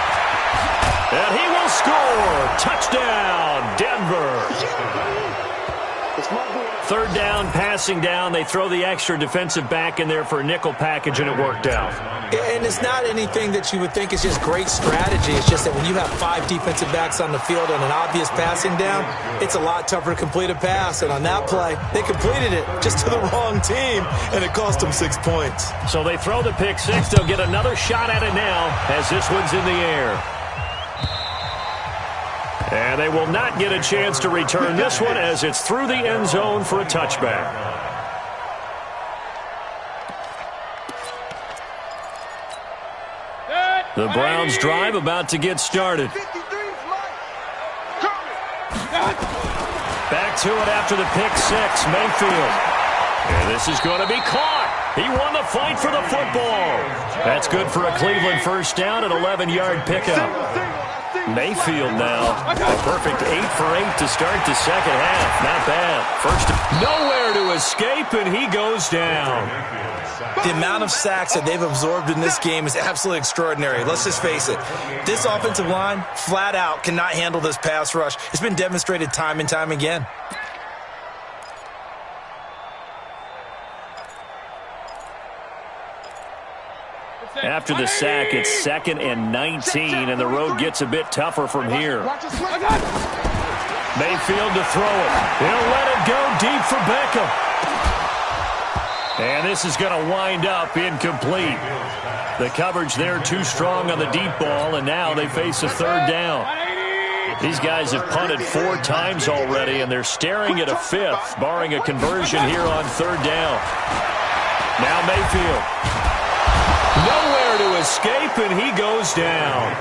And he will score. Touchdown, Denver. Third down, passing down. They throw the extra defensive back in there for a nickel package, and it worked out. And it's not anything that you would think is just great strategy. It's just that when you have 5 defensive backs on the field and an obvious passing down, it's a lot tougher to complete a pass. And on that play, they completed it just to the wrong team, and it cost them 6 points. So they throw the pick six. They'll get another shot at it now as this one's in the air. And they will not get a chance to return this one as it's through the end zone for a touchback. The Browns drive about to get started. Back to it after the pick six, Mayfield. And this is going to be caught. He won the fight for the football. That's good for a Cleveland first down, an 11-yard pickup. Mayfield now, a perfect 8 for 8 to start the second half. Not bad. First, nowhere to escape, and he goes down. The amount of sacks that they've absorbed in this game is absolutely extraordinary. Let's just face it. This offensive line, flat out, cannot handle this pass rush. It's been demonstrated time and time again. After the sack, it's 2nd and 19, and the road gets a bit tougher from here. Mayfield to throw it. He'll let it go deep for Beckham. And this is going to wind up incomplete. The coverage there too strong on the deep ball, and now they face a third down. These guys have punted 4 times already, and they're staring at a 5th, barring a conversion here on third down. Now Mayfield. Nowhere to escape, and he goes down.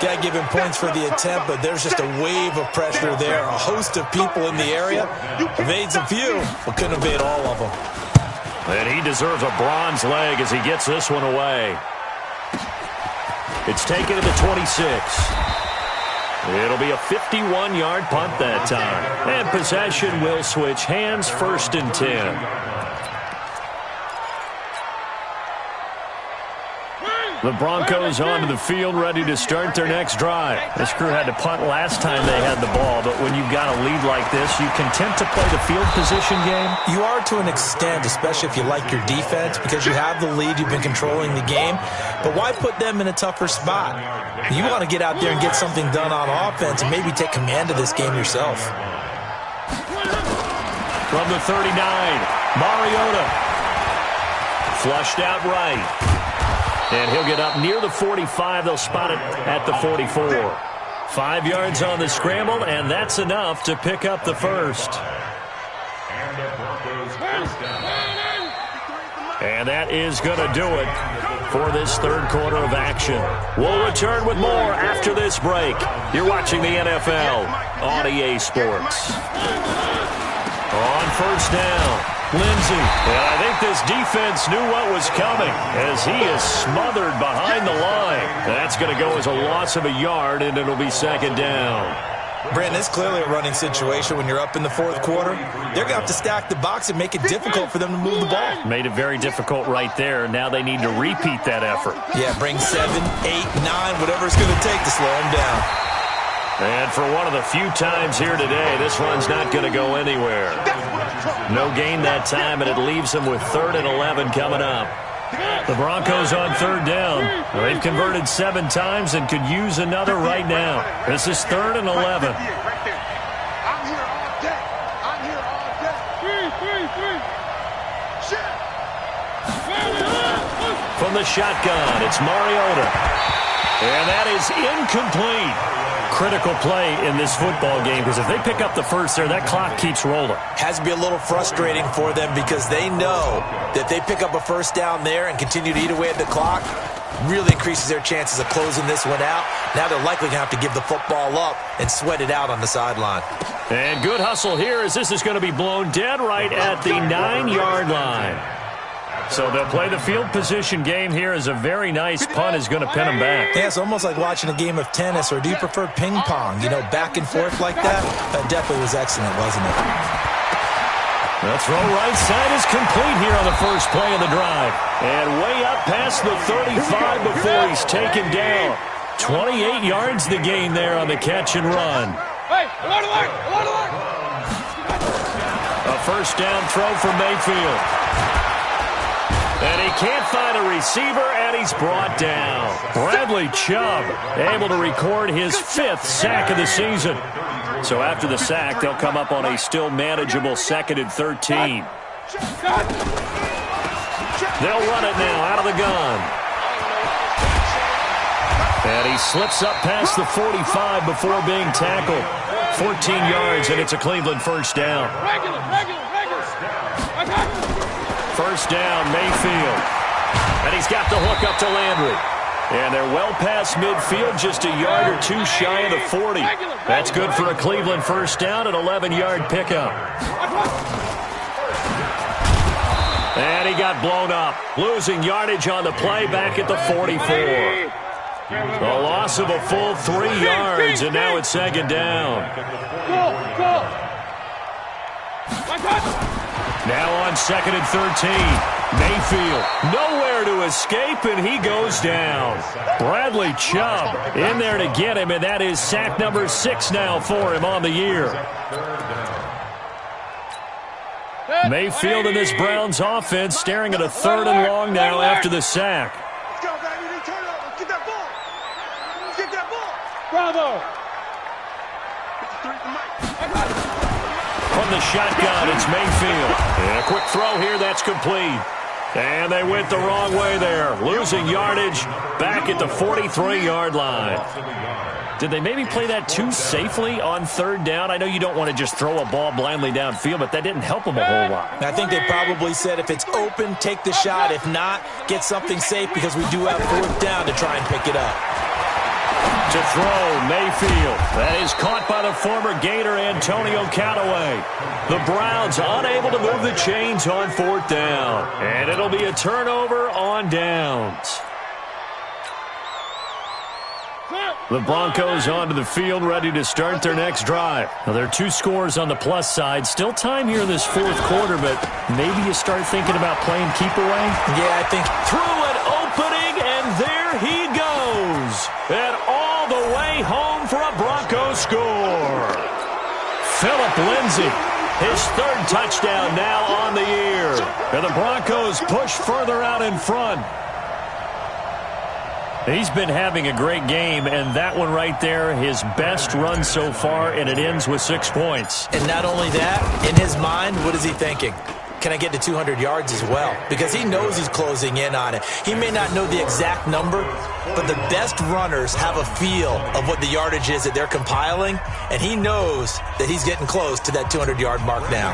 Got to give him points for the attempt, but there's just a wave of pressure there. A host of people in the area. Evades a few, but couldn't evade all of them. And he deserves a bronze leg as he gets this one away. It's taken to the 26. It'll be a 51-yard punt that time. And possession will switch hands, 1st and 10. The Broncos onto the field, ready to start their next drive. This crew had to punt last time they had the ball, but when you've got a lead like this, you content to play the field position game? You are to an extent, especially if you like your defense, because you have the lead, you've been controlling the game. But why put them in a tougher spot? You want to get out there and get something done on offense and maybe take command of this game yourself. From the 39, Mariota. Flushed out right. And he'll get up near the 45. They'll spot it at the 44. 5 yards on the scramble, and that's enough to pick up the first. And that is going to do it for this third quarter of action. We'll return with more after this break. You're watching the NFL on EA Sports. On first down, Lindsey. And I think this defense knew what was coming as he is smothered behind the line. That's going to go as a loss of a yard, and it'll be 2nd down. Brandon, it's clearly a running situation when you're up in the 4th quarter. They're going to have to stack the box and make it difficult for them to move the ball. Made it very difficult right there. Now they need to repeat that effort. Yeah, bring 7, 8, 9, whatever it's going to take to slow them down. And for one of the few times here today, this run's not going to go anywhere. No gain that time, and it leaves them with 3rd and 11 coming up. The Broncos on 3rd down. They've converted 7 times and could use another right now. This is 3rd and 11. I'm here all day. I'm here all day. From the shotgun, it's Mariota. And that is incomplete. Critical play in this football game, because if they pick up the first there, that clock keeps rolling. Has to be a little frustrating for them because they know that they pick up a first down there and continue to eat away at the clock, really increases their chances of closing this one out. Now they're likely going to have to give the football up and sweat it out on the sideline. And good hustle here as this is going to be blown dead right at the 9-yard line. So they'll play the field position game here as a very nice punt is going to pin them back. Yeah, it's almost like watching a game of tennis, or do you prefer ping pong? You know, back and forth like that? That definitely was excellent, wasn't it? The throw right side is complete here on the first play of the drive. And way up past the 35 before he's taken down. 28 yards the gain there on the catch and run. A first down throw for Mayfield. And he can't find a receiver, and he's brought down. Bradley Chubb able to record his 5th sack of the season. So after the sack, they'll come up on a still manageable 2nd and 13. They'll run it now out of the gun. And he slips up past the 45 before being tackled. 14 yards, and it's a Cleveland first down. First down, Mayfield. And he's got the hook up to Landry. And they're well past midfield, just a yard or two shy of the 40. That's good for a Cleveland first down, an 11-yard pickup. And he got blown up, losing yardage on the play back at the 44. A loss of a full 3 yards, and now it's 2nd down. Now on 2nd and 13. Mayfield nowhere to escape, and he goes down. Bradley Chubb in there to get him, and that is sack number 6 now for him on the year. Mayfield in this Browns offense staring at a 3rd and long now after the sack. Let's go, baby. Let's turn it over. Let's get that ball. Let's get that ball. Bravo. From the shotgun, it's Mayfield. And a quick throw here, that's complete. And they went the wrong way there, losing yardage back at the 43-yard line. Did they maybe play that too safely on 3rd down? I know you don't want to just throw a ball blindly downfield, but that didn't help them a whole lot. I think they probably said if it's open, take the shot. If not, get something safe because we do have 4th down to try and pick it up. To throw, Mayfield. That is caught by the former Gator Antonio Callaway. The Browns unable to move the chains on 4th down. And it'll be a turnover on downs. The Broncos onto the field, ready to start their next drive. Now, there are 2 scores on the plus side. Still time here in this 4th quarter, but maybe you start thinking about playing keep away? Yeah, I think. Through an opening, and there he goes. And all the way home for a Bronco score. Phillip Lindsay, his 3rd touchdown now on the year. And the Broncos push further out in front. He's been having a great game, and that one right there, his best run so far, and it ends with 6 points. And not only that, in his mind, what is he thinking? Can I get to 200 yards as well? Because he knows he's closing in on it. He may not know the exact number, but the best runners have a feel of what the yardage is that they're compiling, and he knows that he's getting close to that 200-yard mark now.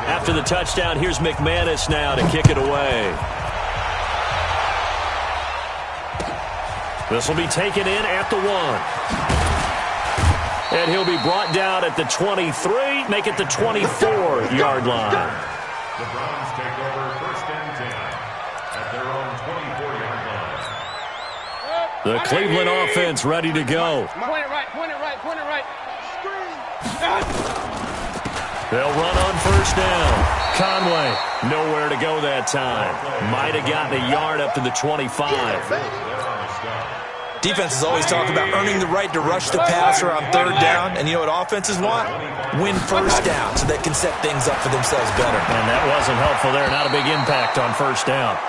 After the touchdown, here's McManus now to kick it away. This will be taken in at the 1. And he'll be brought down at the 23, make it the 24-yard line. The Browns take over 1st and 10 at their own 24-yard line. The Cleveland offense ready to go. Point it right, point it right, point it right. They'll run on 1st down. Conway, nowhere to go that time. Might have gotten a yard up to the 25. Defenses always talk about earning the right to rush the passer on 3rd down, and you know what offenses want? Win 1st down so they can set things up for themselves better. And that wasn't helpful there. Not a big impact on 1st down.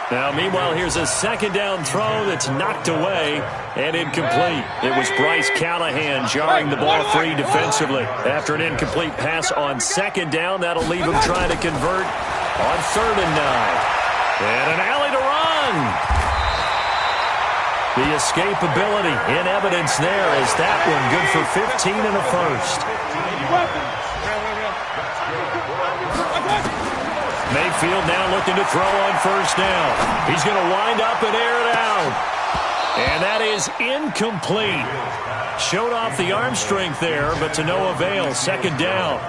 Now, meanwhile, here's a 2nd down throw that's knocked away and incomplete. It was Bryce Callahan jarring the ball free defensively. After an incomplete pass on 2nd down, that'll leave him trying to convert on 3rd and 9. And an alley to run. The escapability in evidence there as that one good for 15 and a 1st. Mayfield now looking to throw on 1st down. He's going to wind up and air it out. And that is incomplete. Showed off the arm strength there, but to no avail. 2nd down.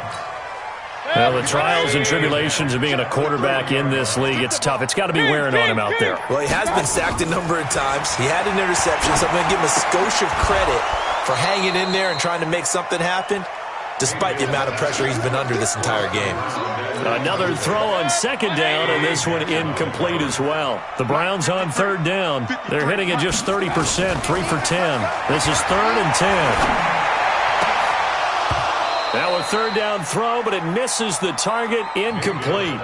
Well, the trials and tribulations of being a quarterback in this league, it's tough. It's got to be wearing on him out there. Well, he has been sacked a number of times. He had an interception, so I'm going to give him a skosh of credit for hanging in there and trying to make something happen, despite the amount of pressure he's been under this entire game. Another throw on 2nd down, and this one incomplete as well. The Browns on 3rd down. They're hitting at just 30%, 3 for 10. This is 3rd and 10. Now a 3rd down throw, but it misses the target, incomplete.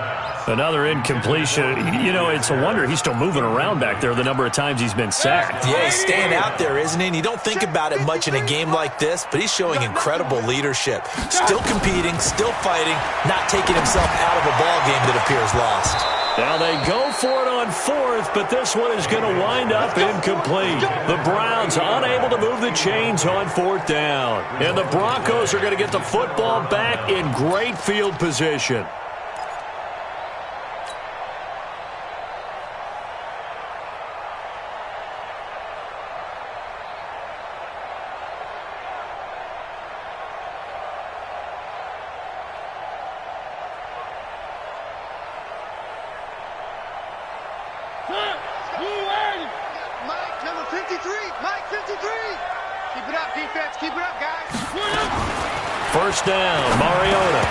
Another incompletion. You know, it's a wonder he's still moving around back there the number of times he's been sacked. Yeah, he's staying out there, isn't he? And you don't think about it much in a game like this, but he's showing incredible leadership. Still competing, still fighting, not taking himself out of a ball game that appears lost. Now they go for it on 4th, but this one is going to wind up incomplete. The Browns unable to move the chains on 4th down. And the Broncos are going to get the football back in great field position. Mike, number 53. Mike, 53. Keep it up, defense. Keep it up, guys. 1st down, Mariota.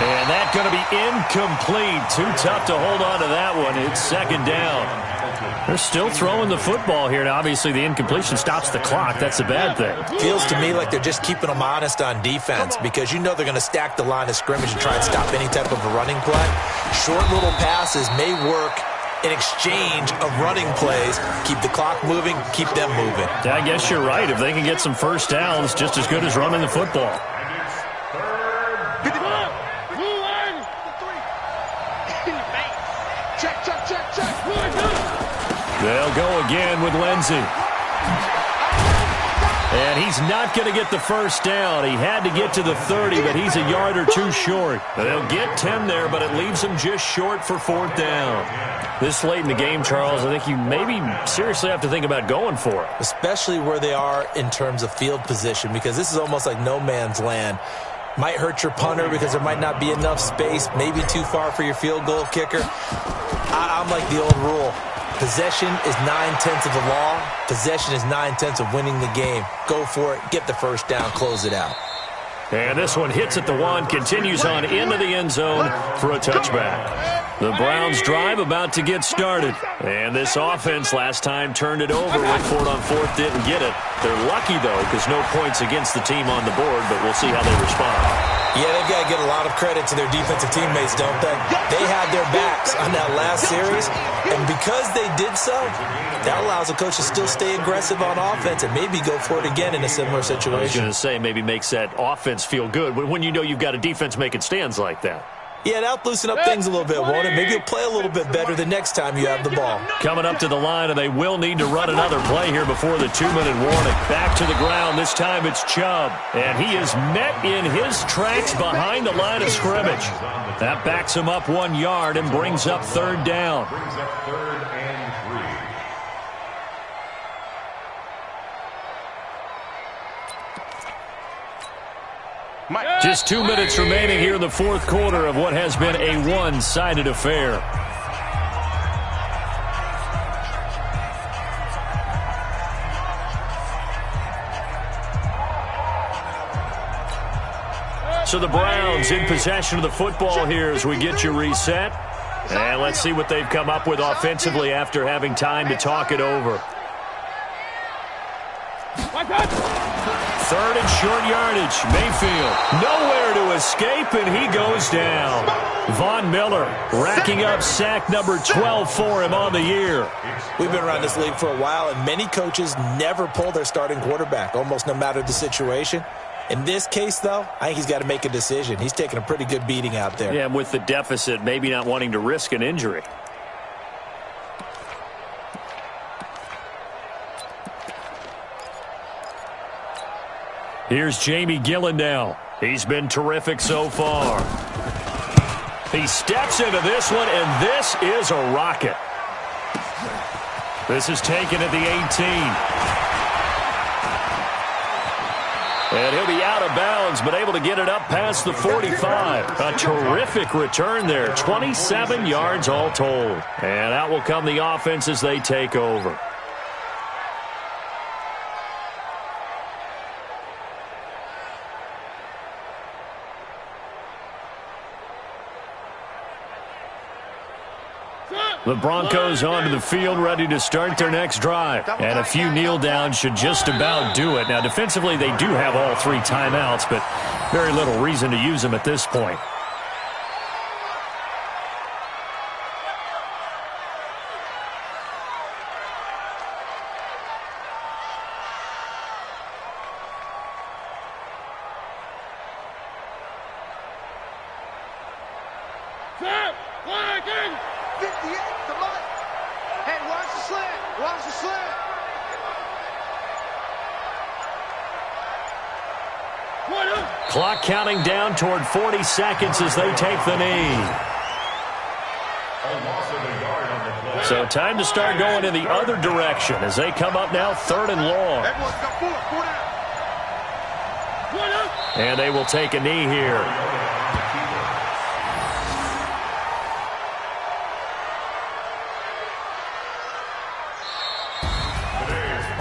And that's going to be incomplete. Too tough to hold on to that one. It's 2nd down. They're still throwing the football here. Now, obviously, the incompletion stops the clock. That's a bad thing. Feels to me like they're just keeping them honest on defense because you know they're going to stack the line of scrimmage and try and stop any type of a running play. Short little passes may work in exchange of running plays. Keep the clock moving, keep them moving. I guess you're right. If they can get some 1st downs, just as good as running the football. Check, check, check, check. They'll go again with Lindsay. And he's not going to get the first down. He had to get to the 30, but he's a yard or two short. They'll get 10 there, but it leaves him just short for 4th down. This late in the game, Charles, I think you maybe seriously have to think about going for it. Especially where they are in terms of field position, because this is almost like no man's land. Might hurt your punter because there might not be enough space, maybe too far for your field goal kicker. I'm like the old rule. Possession is 9/10 of the law. Possession is 9/10 of winning the game. Go for it. Get the first down. Close it out. And this one hits at the 1, continues on into the end zone for a touchback. The Browns drive about to get started. And this offense last time turned it over, went for it on 4th, didn't get it. They're lucky, though, because no points against the team on the board, but we'll see how they respond. Yeah, they've got to give a lot of credit to their defensive teammates, don't they? They had their backs on that last series, and because they did so, that allows the coach to still stay aggressive on offense and maybe go for it again in a similar situation. I was going to say maybe makes that offense feel good when you know you've got a defense making stands like that. Yeah, that'll loosen up things a little bit, won't it? Maybe you'll play a little bit better the next time you have the ball. Coming up to the line, and they will need to run another play here before the 2-minute warning. Back to the ground. This time it's Chubb. And he is met in his tracks behind the line of scrimmage. That backs him up 1 yard and brings up 3rd down. Brings up 3rd and 3. Just 2 minutes remaining here in the 4th quarter of what has been a one-sided affair. So the Browns in possession of the football here as we get you reset. And let's see what they've come up with offensively after having time to talk it over. 3rd and short yardage. Mayfield nowhere to escape, and he goes down. Von Miller racking up sack number 12 for him on the year. We've been around this league for a while, and many coaches never pull their starting quarterback, almost no matter the situation. In this case, though, I think he's got to make a decision. He's taking a pretty good beating out there. Yeah, with the deficit, maybe not wanting to risk an injury. Here's Jamie Gillen now. He's been terrific so far. He steps into this one, and this is a rocket. This is taken at the 18. And he'll be out of bounds, but able to get it up past the 45. A terrific return there. 27 yards all told. And out will come the offense as they take over. The Broncos onto the field, ready to start their next drive. And a few kneel downs should just about do it. Now, defensively, they do have all 3 timeouts, but very little reason to use them at this point. Clock counting down toward 40 seconds as they take the knee. So time to start going in the other direction as they come up now 3rd and long. And they will take a knee here.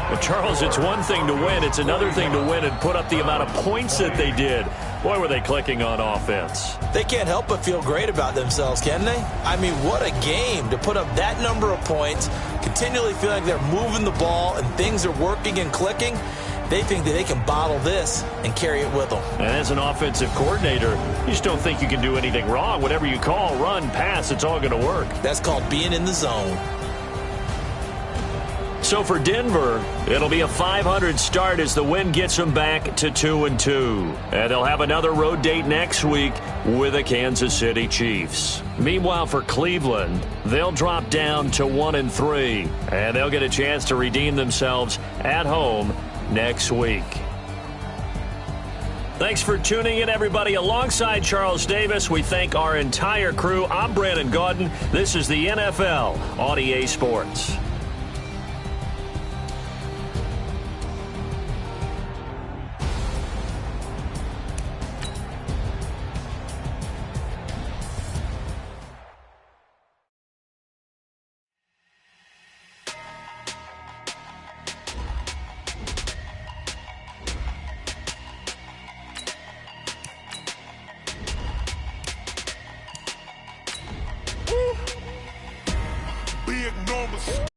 Well, Charles, it's one thing to win. It's another thing to win and put up the amount of points that they did. Boy, were they clicking on offense. They can't help but feel great about themselves, can they? I mean, what a game to put up that number of points, continually feel like they're moving the ball and things are working and clicking. They think that they can bottle this and carry it with them. And as an offensive coordinator, you just don't think you can do anything wrong. Whatever you call, run, pass, it's all going to work. That's called being in the zone. So for Denver, it'll be a .500 start as the win gets them back to 2-2. And they'll have another road date next week with the Kansas City Chiefs. Meanwhile, for Cleveland, they'll drop down to 1-3. And they'll get a chance to redeem themselves at home next week. Thanks for tuning in, everybody. Alongside Charles Davis, we thank our entire crew. I'm Brandon Gaudin. This is the NFL on EA Sports. Big numbers.